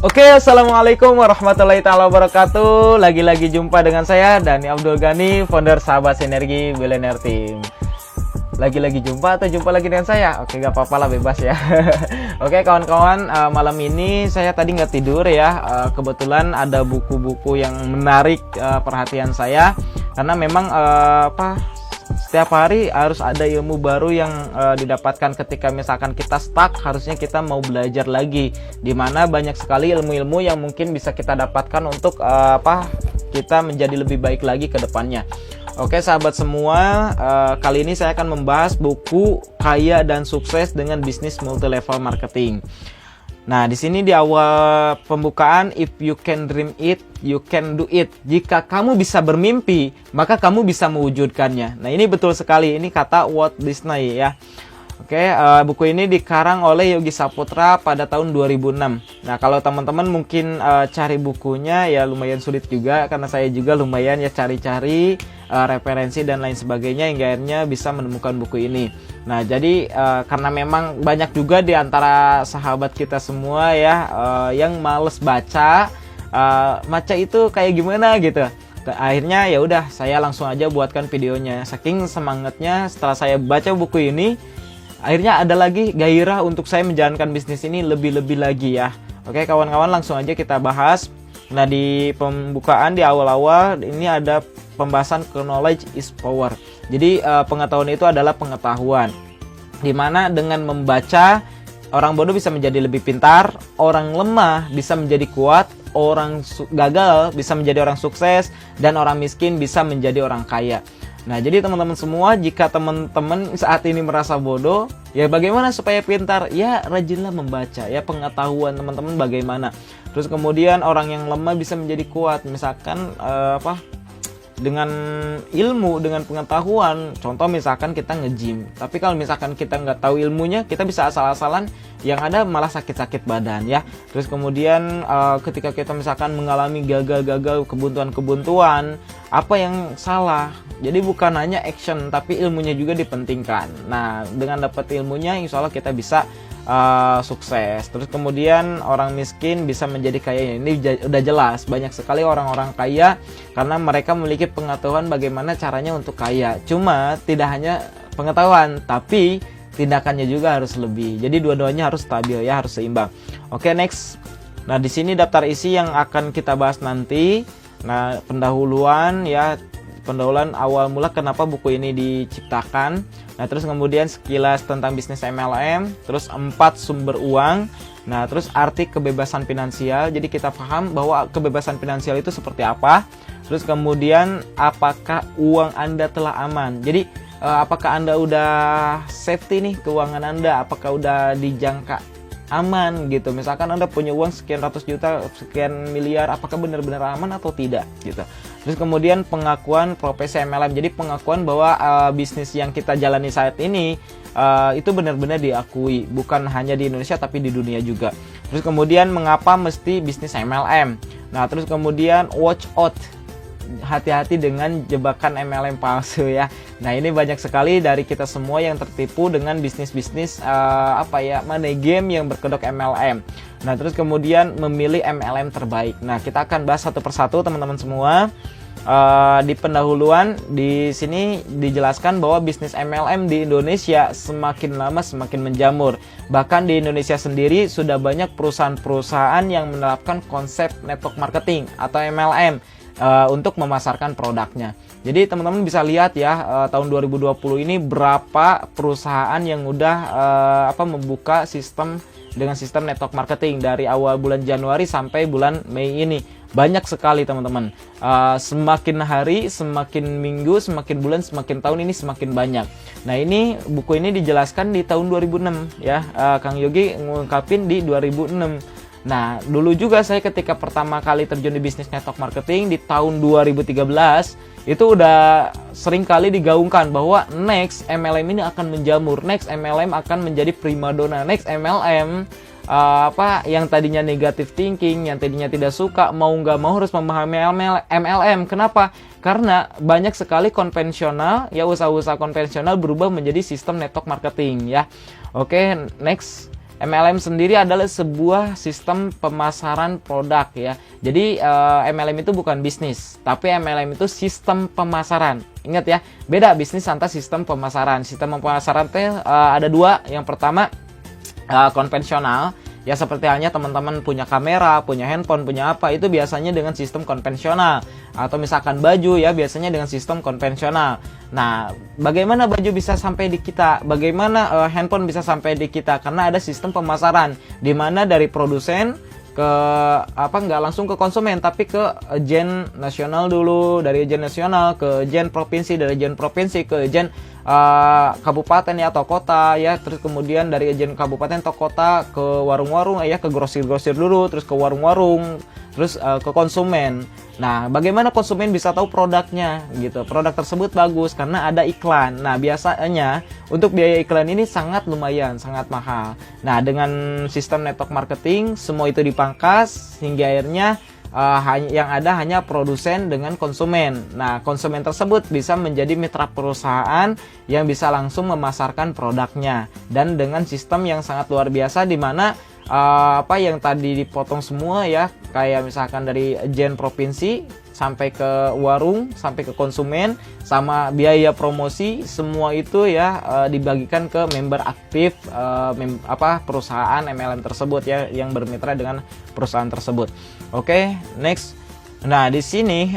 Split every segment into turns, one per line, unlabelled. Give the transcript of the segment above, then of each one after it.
Oke, assalamualaikum warahmatullahi taala wabarakatuh. Lagi-lagi jumpa dengan saya Dani Abdul Ghani, founder Sahabat Sinergi Billionaire Team. Lagi-lagi jumpa atau jumpa lagi dengan saya? Oke, gak apa-apa lah, bebas ya. Oke kawan-kawan, malam ini saya tadi nggak tidur ya. Kebetulan ada buku-buku yang menarik perhatian saya, karena memang setiap hari harus ada ilmu baru yang didapatkan. Ketika misalkan kita stuck, harusnya kita mau belajar lagi, dimana banyak sekali ilmu-ilmu yang mungkin bisa kita dapatkan untuk kita menjadi lebih baik lagi ke depannya. Oke sahabat semua, kali ini saya akan membahas buku Kaya dan Sukses dengan Bisnis Multi-Level Marketing. Nah, di sini di awal pembukaan, if you can dream it, you can do it. Jika kamu bisa bermimpi, maka kamu bisa mewujudkannya. Nah, ini betul sekali. Ini kata Walt Disney ya. Oke, buku ini dikarang oleh Yogi Saputra pada tahun 2006. Nah, kalau teman-teman mungkin cari bukunya ya lumayan sulit juga, karena saya juga lumayan ya cari-cari referensi dan lain sebagainya hingga akhirnya bisa menemukan buku ini. Nah, jadi karena memang banyak juga di antara sahabat kita semua ya yang males baca, baca itu kayak gimana gitu. Akhirnya ya udah, saya langsung aja buatkan videonya. Saking semangatnya setelah saya baca buku ini, akhirnya ada lagi gairah untuk saya menjalankan bisnis ini lebih-lebih lagi ya. Oke kawan-kawan, langsung aja kita bahas. Nah, di pembukaan di awal-awal ini ada pembahasan knowledge is power. Jadi pengetahuan itu adalah pengetahuan, dimana dengan membaca orang bodoh bisa menjadi lebih pintar, orang lemah bisa menjadi kuat, orang gagal bisa menjadi orang sukses, dan orang miskin bisa menjadi orang kaya. Nah, jadi teman-teman semua, jika teman-teman saat ini merasa bodoh, ya bagaimana supaya pintar? Ya rajinlah membaca, ya pengetahuan teman-teman bagaimana. Terus kemudian orang yang lemah bisa menjadi kuat, misalkan dengan ilmu, dengan pengetahuan. Contoh misalkan kita nge-gym, tapi kalau misalkan kita nggak tahu ilmunya, kita bisa asal-asalan, yang ada malah sakit-sakit badan ya. Terus kemudian ketika kita misalkan mengalami gagal-gagal, kebuntuan-kebuntuan, apa yang salah? Jadi bukan hanya action, tapi ilmunya juga dipentingkan. Nah, dengan dapat ilmunya, insya Allah kita bisa sukses. Terus kemudian orang miskin bisa menjadi kaya. Ini udah jelas, banyak sekali orang-orang kaya karena mereka memiliki pengetahuan bagaimana caranya untuk kaya. Cuma tidak hanya pengetahuan, tapi tindakannya juga harus lebih. Jadi dua-duanya harus stabil ya, harus seimbang. Oke, next. Nah, di sini daftar isi yang akan kita bahas nanti. Nah, pendahuluan ya, pendahuluan awal mula kenapa buku ini diciptakan. Nah, terus kemudian sekilas tentang bisnis MLM, terus 4 sumber uang. Nah, terus arti kebebasan finansial. Jadi kita paham bahwa kebebasan finansial itu seperti apa. Terus kemudian apakah uang Anda telah aman. Jadi apakah Anda udah safety nih keuangan Anda? Apakah udah dijangka aman gitu? Misalkan Anda punya uang sekian ratus juta, sekian miliar, apakah benar-benar aman atau tidak gitu. Terus kemudian pengakuan profesi MLM. Jadi pengakuan bahwa bisnis yang kita jalani saat ini itu benar-benar diakui, bukan hanya di Indonesia tapi di dunia juga. Terus kemudian mengapa mesti bisnis MLM. Nah, terus kemudian watch out, hati-hati dengan jebakan MLM palsu ya. Nah, ini banyak sekali dari kita semua yang tertipu dengan bisnis-bisnis money game yang berkedok MLM. Nah, terus kemudian memilih MLM terbaik. Nah, kita akan bahas satu persatu teman-teman semua. Di pendahuluan di sini dijelaskan bahwa bisnis MLM di Indonesia semakin lama semakin menjamur. Bahkan di Indonesia sendiri sudah banyak perusahaan-perusahaan yang menerapkan konsep network marketing atau MLM untuk memasarkan produknya. Jadi teman-teman bisa lihat ya, tahun 2020 ini berapa perusahaan yang udah membuka sistem dengan sistem network marketing dari awal bulan Januari sampai bulan Mei ini. Banyak sekali teman-teman. Semakin hari, semakin minggu, semakin bulan, semakin tahun ini semakin banyak. Nah, ini buku ini dijelaskan di tahun 2006 ya. Kang Yogi ngungkapin di 2006. Nah, dulu juga saya ketika pertama kali terjun di bisnis network marketing di tahun 2013, itu udah sering kali digaungkan bahwa next MLM ini akan menjamur, next MLM akan menjadi primadona, next MLM yang tadinya negative thinking, yang tadinya tidak suka, mau nggak mau harus memahami MLM. Kenapa? Karena banyak sekali konvensional, ya usaha-usaha konvensional berubah menjadi sistem network marketing ya. Oke, next. MLM sendiri adalah sebuah sistem pemasaran produk ya. Jadi MLM itu bukan bisnis, tapi MLM itu sistem pemasaran. Ingat ya, beda bisnis sama sistem pemasaran. Sistem pemasaran itu ada dua. Yang pertama konvensional. Ya seperti halnya teman-teman punya kamera, punya handphone, punya apa, itu biasanya dengan sistem konvensional. Atau misalkan baju ya biasanya dengan sistem konvensional. Nah, bagaimana baju bisa sampai di kita? Bagaimana handphone bisa sampai di kita? Karena ada sistem pemasaran di mana dari produsen ke nggak langsung ke konsumen, tapi ke agen nasional dulu, dari agen nasional ke agen provinsi, dari agen provinsi ke agen kabupaten ya atau kota ya, terus kemudian dari agen kabupaten atau kota ke warung-warung ya, ke grosir-grosir dulu, terus ke warung-warung, terus ke konsumen. Nah, bagaimana konsumen bisa tahu produknya gitu? Produk tersebut bagus karena ada iklan. Nah, biasanya untuk biaya iklan ini sangat lumayan, sangat mahal. Nah, dengan sistem network marketing semua itu dipangkas hingga akhirnya yang ada hanya produsen dengan konsumen. Nah, konsumen tersebut bisa menjadi mitra perusahaan yang bisa langsung memasarkan produknya, dan dengan sistem yang sangat luar biasa di mana yang tadi dipotong semua ya, kayak misalkan dari agen provinsi sampai ke warung, sampai ke konsumen, sama biaya promosi, semua itu ya dibagikan ke member aktif perusahaan MLM tersebut ya, yang bermitra dengan perusahaan tersebut. Oke, next. Nah, di sini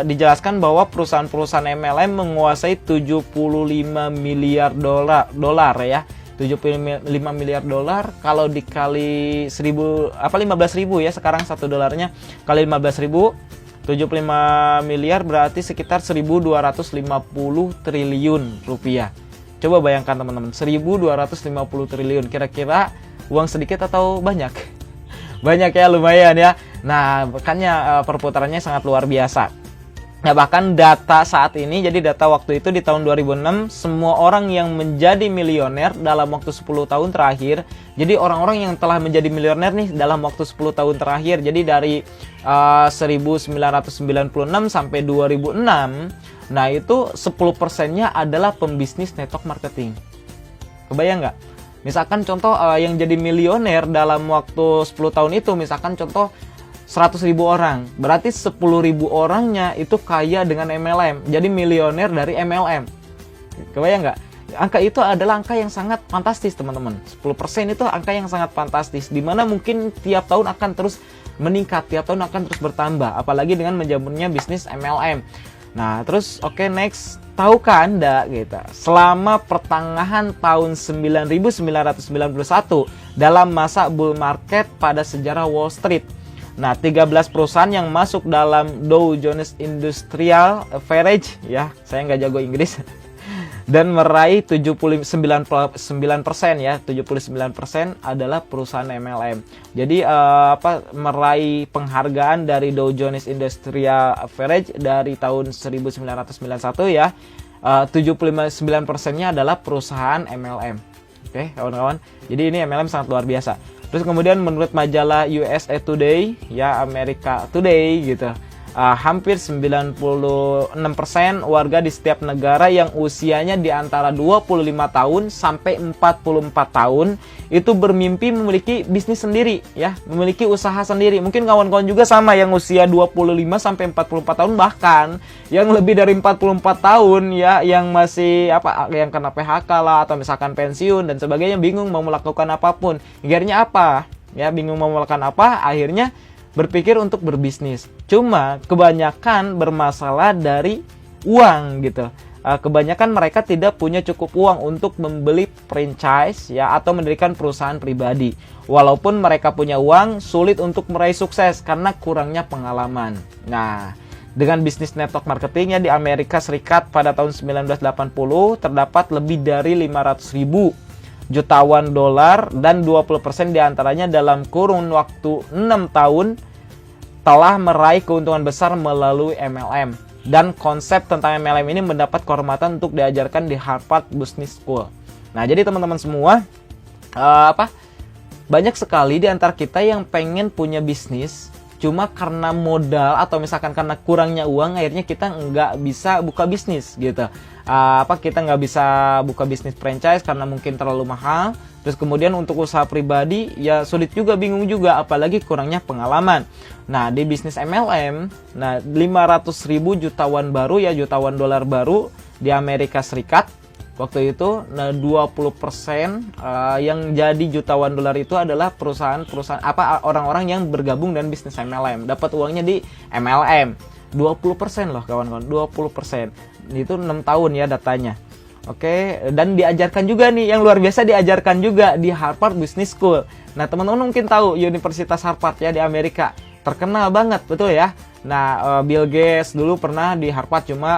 dijelaskan bahwa perusahaan-perusahaan MLM menguasai 75 miliar dolar ya. 75 miliar dolar kalau dikali 15.000 ya, sekarang 1 dolarnya kali 15.000, 75 miliar berarti sekitar 1.250 triliun rupiah. Coba bayangkan teman-teman, 1.250 triliun, kira-kira uang sedikit atau banyak? Banyak ya, lumayan ya. Nah, makanya perputarannya sangat luar biasa. Nah, bahkan data saat ini, jadi data waktu itu di tahun 2006, semua orang yang menjadi milioner dalam waktu 10 tahun terakhir. Jadi orang-orang yang telah menjadi milioner nih dalam waktu 10 tahun terakhir. Jadi dari 1996 sampai 2006, nah itu 10%-nya adalah pembisnis network marketing. Kebayang nggak? Misalkan contoh yang jadi milioner dalam waktu 10 tahun itu, misalkan contoh 100.000 orang, berarti 10.000 orangnya itu kaya dengan MLM, jadi milioner dari MLM. Kebayang nggak? Angka itu adalah angka yang sangat fantastis teman-teman. 10% itu angka yang sangat fantastis, dimana mungkin tiap tahun akan terus meningkat, tiap tahun akan terus bertambah, apalagi dengan menjamurnya bisnis MLM. Nah, terus oke, next. Tahukah Anda gitu, selama pertengahan tahun 1991 dalam masa bull market pada sejarah Wall Street, nah 13 perusahaan yang masuk dalam Dow Jones Industrial Average ya, saya nggak jago Inggris, dan meraih 79% ya, 79% adalah perusahaan MLM. Jadi meraih penghargaan dari Dow Jones Industrial Average dari tahun 1991 ya, 79%-nya adalah perusahaan MLM. Oke, kawan-kawan. Jadi ini MLM sangat luar biasa. Terus kemudian menurut majalah USA Today ya, America Today gitu, hampir 96% warga di setiap negara yang usianya di antara 25 tahun sampai 44 tahun itu bermimpi memiliki bisnis sendiri ya, memiliki usaha sendiri. Mungkin kawan-kawan juga sama yang usia 25 sampai 44 tahun, bahkan yang lebih dari 44 tahun ya, yang masih yang kena PHK lah atau misalkan pensiun dan sebagainya, bingung mau melakukan apapun. Akhirnya apa? Ya, bingung mau melakukan apa? Akhirnya berpikir untuk berbisnis. Cuma kebanyakan bermasalah dari uang gitu. Kebanyakan mereka tidak punya cukup uang untuk membeli franchise ya, atau mendirikan perusahaan pribadi. Walaupun mereka punya uang, sulit untuk meraih sukses karena kurangnya pengalaman. Nah, dengan bisnis network marketingnya di Amerika Serikat pada tahun 1980 terdapat lebih dari 500.000 jutawan dolar, dan 20% diantaranya dalam kurun waktu 6 tahun telah meraih keuntungan besar melalui MLM. Dan konsep tentang MLM ini mendapat kehormatan untuk diajarkan di Harvard Business School. Nah, jadi teman-teman semua, banyak sekali di antara kita yang pengen punya bisnis, cuma karena modal atau misalkan karena kurangnya uang akhirnya kita nggak bisa buka bisnis gitu. Kita nggak bisa buka bisnis franchise karena mungkin terlalu mahal. Terus kemudian untuk usaha pribadi ya sulit juga, bingung juga, apalagi kurangnya pengalaman. Nah di bisnis MLM, 500.000 jutawan baru ya, jutawan dolar baru di Amerika Serikat waktu itu. Nah 20% yang jadi jutawan dolar itu adalah perusahaan-perusahaan orang-orang yang bergabung dengan bisnis MLM, dapat uangnya di MLM. 20% loh kawan-kawan, 20%. Itu 6 tahun ya datanya. Oke, dan diajarkan juga nih, yang luar biasa diajarkan juga di Harvard Business School. Nah, teman-teman mungkin tahu Universitas Harvard ya di Amerika. Terkenal banget, betul ya. Nah, Bill Gates dulu pernah di Harvard cuma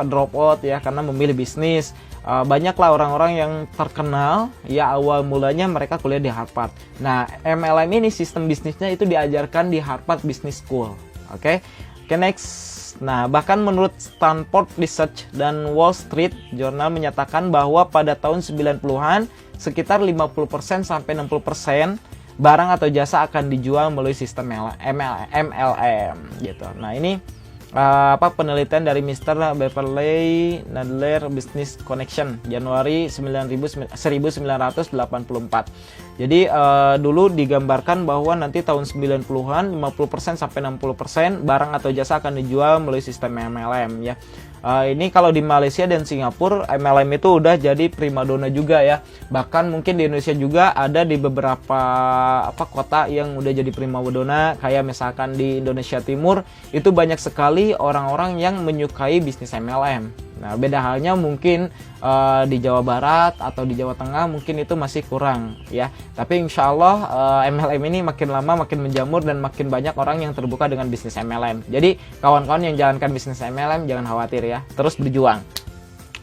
drop out ya karena memilih bisnis. Banyaklah orang-orang yang terkenal ya awal mulanya mereka kuliah di Harvard. Nah, MLM ini sistem bisnisnya itu diajarkan di Harvard Business School. Oke, next. Nah, bahkan menurut Stanford Research dan Wall Street Journal menyatakan bahwa pada tahun 90-an sekitar 50% sampai 60% barang atau jasa akan dijual melalui sistem MLM gitu. Nah, ini penelitian dari Mr. Beverly Nadler Business Connection Januari 1984. Jadi dulu digambarkan bahwa nanti tahun 90-an 50% sampai 60% barang atau jasa akan dijual melalui sistem MLM ya. Ini kalau di Malaysia dan Singapura MLM itu udah jadi primadona juga ya. Bahkan mungkin di Indonesia juga ada di beberapa kota yang udah jadi primadona, kayak misalkan di Indonesia Timur itu banyak sekali orang-orang yang menyukai bisnis MLM. Nah, beda halnya mungkin di Jawa Barat atau di Jawa Tengah mungkin itu masih kurang ya. Tapi insya Allah MLM ini makin lama makin menjamur dan makin banyak orang yang terbuka dengan bisnis MLM. Jadi kawan-kawan yang jalankan bisnis MLM jangan khawatir ya, terus berjuang.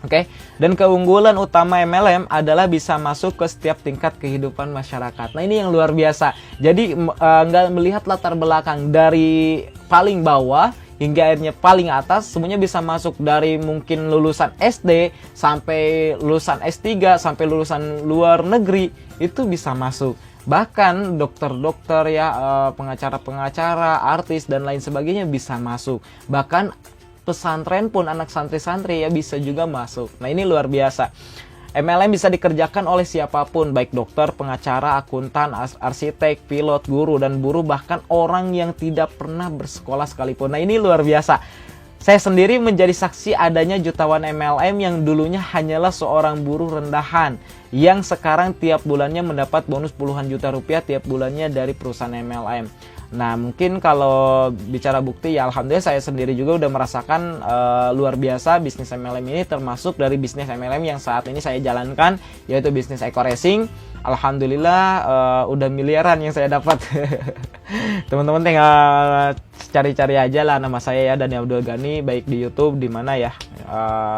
Oke, dan keunggulan utama MLM adalah bisa masuk ke setiap tingkat kehidupan masyarakat. Nah, ini yang luar biasa. Jadi nggak melihat latar belakang dari paling bawah hingga akhirnya paling atas, semuanya bisa masuk, dari mungkin lulusan SD sampai lulusan S3 sampai lulusan luar negeri itu bisa masuk. Bahkan dokter-dokter ya, pengacara-pengacara, artis dan lain sebagainya bisa masuk. Bahkan pesantren pun anak santri-santri ya bisa juga masuk. Nah, ini luar biasa. MLM bisa dikerjakan oleh siapapun, baik dokter, pengacara, akuntan, arsitek, pilot, guru, dan buruh, bahkan orang yang tidak pernah bersekolah sekalipun. Nah, ini luar biasa. Saya sendiri menjadi saksi adanya jutawan MLM yang dulunya hanyalah seorang buruh rendahan, yang sekarang tiap bulannya mendapat bonus puluhan juta rupiah tiap bulannya dari perusahaan MLM. Nah, mungkin kalau bicara bukti ya alhamdulillah saya sendiri juga udah merasakan luar biasa bisnis MLM ini, termasuk dari bisnis MLM yang saat ini saya jalankan, yaitu bisnis Eco Racing. Alhamdulillah udah miliaran yang saya dapat. Teman-teman tinggal cari-cari aja lah nama saya ya, Dani Abdul Ghani, baik di YouTube di mana ya.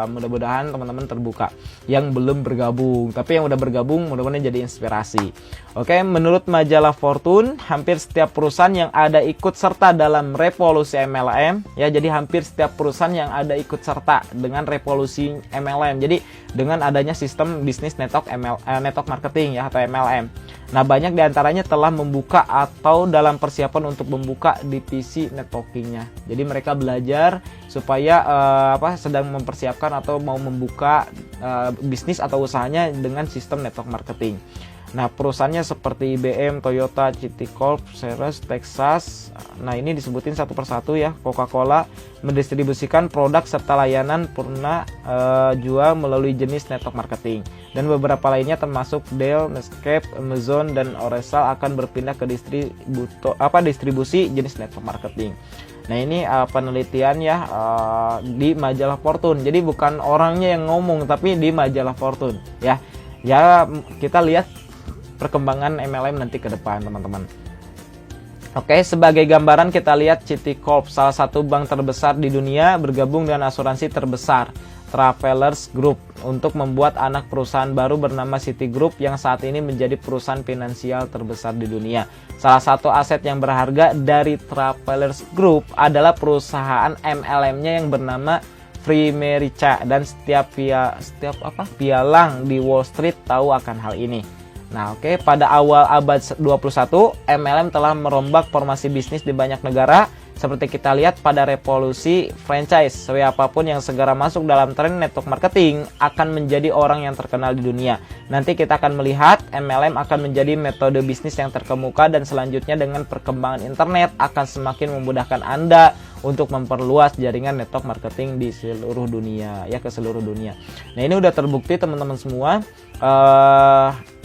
Mudah-mudahan teman-teman terbuka yang belum bergabung, tapi yang udah bergabung mudah-mudahan jadi inspirasi. Oke, menurut majalah Fortune, hampir setiap perusahaan yang ada ikut serta dalam revolusi MLM ya, jadi hampir setiap perusahaan yang ada ikut serta dengan revolusi MLM. Jadi dengan adanya sistem bisnis network network marketing ya atau MLM. Nah, banyak diantaranya telah membuka atau dalam persiapan untuk membuka divisi networkingnya. Jadi mereka belajar supaya sedang mempersiapkan atau mau membuka bisnis atau usahanya dengan sistem network marketing. Nah, perusahaannya seperti IBM, Toyota, Citicorp, Ceres, Texas. Nah, ini disebutin satu persatu ya. Coca-Cola mendistribusikan produk serta layanan purna jual melalui jenis network marketing. Dan beberapa lainnya termasuk Dell, Netscape, Amazon, dan Oracle akan berpindah ke distribusi jenis network marketing. Nah, ini penelitian ya di majalah Fortune. Jadi bukan orangnya yang ngomong, tapi di majalah Fortune ya. Ya, kita lihat perkembangan MLM nanti ke depan, teman-teman. Oke, sebagai gambaran kita lihat Citicorp, salah satu bank terbesar di dunia, bergabung dengan asuransi terbesar Travelers Group untuk membuat anak perusahaan baru bernama Citigroup yang saat ini menjadi perusahaan finansial terbesar di dunia. Salah satu aset yang berharga dari Travelers Group adalah perusahaan MLM-nya yang bernama Primerica, dan setiap pialang di Wall Street tahu akan hal ini. Nah, oke, pada awal abad 21, MLM telah merombak formasi bisnis di banyak negara. Seperti kita lihat pada revolusi franchise, siapapun yang segera masuk dalam tren network marketing akan menjadi orang yang terkenal di dunia. Nanti kita akan melihat MLM akan menjadi metode bisnis yang terkemuka, dan selanjutnya dengan perkembangan internet akan semakin memudahkan Anda untuk memperluas jaringan network marketing di seluruh dunia, ya, ke seluruh dunia. Nah, ini udah terbukti teman-teman semua.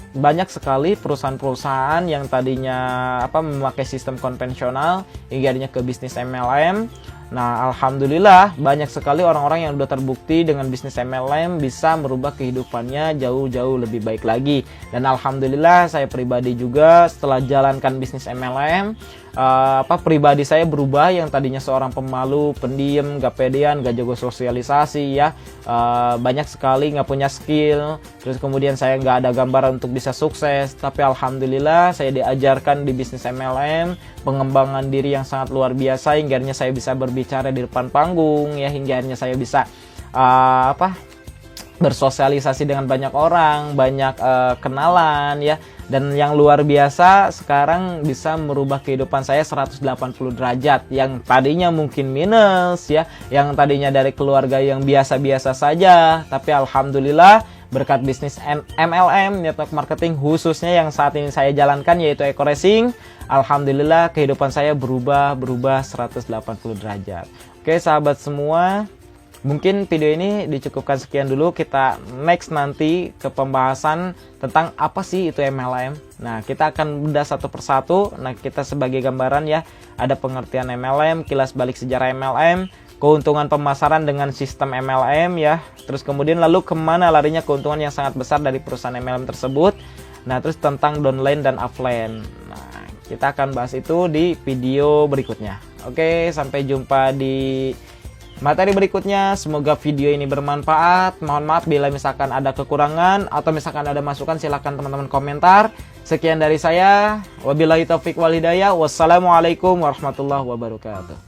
Banyak sekali perusahaan-perusahaan yang tadinya memakai sistem konvensional hingga akhirnya ke bisnis MLM. Nah, alhamdulillah banyak sekali orang-orang yang sudah terbukti dengan bisnis MLM bisa merubah kehidupannya jauh-jauh lebih baik lagi. Dan alhamdulillah saya pribadi juga setelah jalankan bisnis MLM, pribadi saya berubah. Yang tadinya seorang pemalu, pendiam, gak pedean, gak jago sosialisasi, ya, banyak sekali gak punya skill, terus kemudian saya gak ada gambaran untuk bisa sukses. Tapi alhamdulillah saya diajarkan di bisnis MLM pengembangan diri yang sangat luar biasa, hingga akhirnya saya bisa berbicara di depan panggung, ya, hingga akhirnya saya bisa bersosialisasi dengan banyak orang, banyak kenalan, ya. Dan yang luar biasa sekarang bisa merubah kehidupan saya 180 derajat. Yang tadinya mungkin minus, ya, yang tadinya dari keluarga yang biasa-biasa saja, tapi alhamdulillah berkat bisnis MLM, network marketing khususnya yang saat ini saya jalankan, yaitu Eko Racing, alhamdulillah kehidupan saya berubah 180 derajat. Oke sahabat semua, mungkin video ini dicukupkan sekian dulu. Kita next nanti ke pembahasan tentang apa sih itu MLM. Nah, kita akan bedah satu persatu. Nah, kita sebagai gambaran, ya, ada pengertian MLM, kilas balik sejarah MLM, keuntungan pemasaran dengan sistem MLM, ya. Terus kemudian lalu kemana larinya keuntungan yang sangat besar dari perusahaan MLM tersebut. Nah, terus tentang downline dan upline. Nah, kita akan bahas itu di video berikutnya. Oke, sampai jumpa di materi berikutnya. Semoga video ini bermanfaat. Mohon maaf bila misalkan ada kekurangan atau misalkan ada masukan, silahkan teman-teman komentar. Sekian dari saya. Wabillahi taufiq wal hidayah. Wassalamualaikum warahmatullahi wabarakatuh.